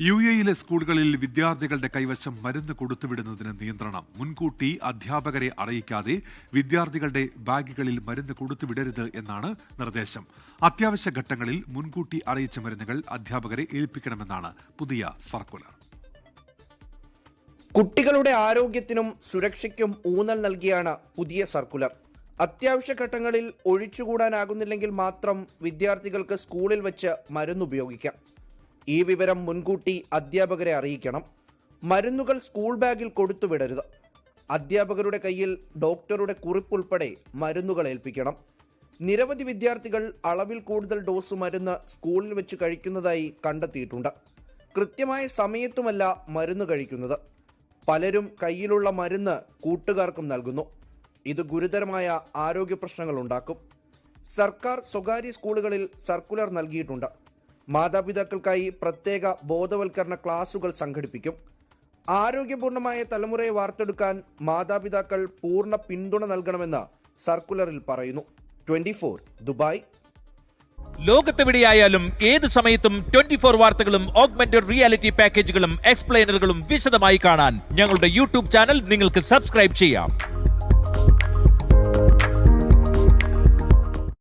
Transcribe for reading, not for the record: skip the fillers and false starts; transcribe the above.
UAE സ്കൂളുകളിൽ വിദ്യാർത്ഥികളുടെ കൈവശം മരുന്ന് കൊടുത്തുവിടുന്നതിന് നിയന്ത്രണം. മുൻകൂട്ടി അധ്യാപകരെ അറിയിക്കാതെ വിദ്യാർത്ഥികളുടെ ബാഗുകളിൽ മരുന്ന് കൊടുത്തുവിടരുത് എന്നാണ് നിർദ്ദേശം. അത്യാവശ്യ ഘട്ടങ്ങളിൽ മുൻകൂട്ടി അറിയിച്ച മരുന്നുകൾ അധ്യാപകരെ ഏൽപ്പിക്കണമെന്നാണ് പുതിയ സർക്കുലർ. കുട്ടികളുടെ ആരോഗ്യത്തിനും സുരക്ഷയ്ക്കും ഊന്നൽ നൽകിയാണ് പുതിയ സർക്കുലർ. അത്യാവശ്യ ഘട്ടങ്ങളിൽ ഒഴിച്ചുകൂടാനാകുന്നില്ലെങ്കിൽ മാത്രം വിദ്യാർത്ഥികൾക്ക് സ്കൂളിൽ വെച്ച് മരുന്ന് ഉപയോഗിക്കാം. ഈ വിവരം മുൻകൂട്ടി അധ്യാപകരെ അറിയിക്കണം. മരുന്നുകൾ സ്കൂൾ ബാഗിൽ കൊടുത്തുവിടരുത്. അധ്യാപകരുടെ കയ്യിൽ ഡോക്ടറുടെ കുറിപ്പുൾപ്പെടെ മരുന്നുകൾ ഏൽപ്പിക്കണം. നിരവധി വിദ്യാർത്ഥികൾ അളവിൽ കൂടുതൽ ഡോസ് മരുന്ന് സ്കൂളിൽ വെച്ച് കഴിക്കുന്നതായി കണ്ടെത്തിയിട്ടുണ്ട്. കൃത്യമായ സമയത്തുമല്ല മരുന്ന് കഴിക്കുന്നത്. പലരും കയ്യിലുള്ള മരുന്ന് കൂട്ടുകാർക്കും നൽകുന്നു. ഇത് ഗുരുതരമായ ആരോഗ്യ പ്രശ്നങ്ങൾ ഉണ്ടാക്കും. സർക്കാർ സ്വകാര്യ സ്കൂളുകളിൽ സർക്കുലർ നൽകിയിട്ടുണ്ട്. മാതാപിതാക്കൾക്കായി പ്രത്യേക ബോധവൽക്കരണ ക്ലാസുകൾ സംഘടിപ്പിക്കും. ആരോഗ്യപൂർണമായ തലമുറയെ വാർത്തെടുക്കാൻ മാതാപിതാക്കൾ പൂർണ്ണ പിന്തുണ നൽകണമെന്ന് സർക്കുലറിൽ പറയുന്നു. 24 ദുബായ്. ലോകത്തെവിടെയായാലും ഏത് സമയത്തും 24 വാർത്തകളും ഓഗ്മെന്റഡ് റിയാലിറ്റി പാക്കേജുകളും എക്സ്പ്ലെയിനറുകളും വിശദമായി കാണാൻ ഞങ്ങളുടെ യൂട്യൂബ് ചാനൽ നിങ്ങൾക്ക് സബ്സ്ക്രൈബ് ചെയ്യാം.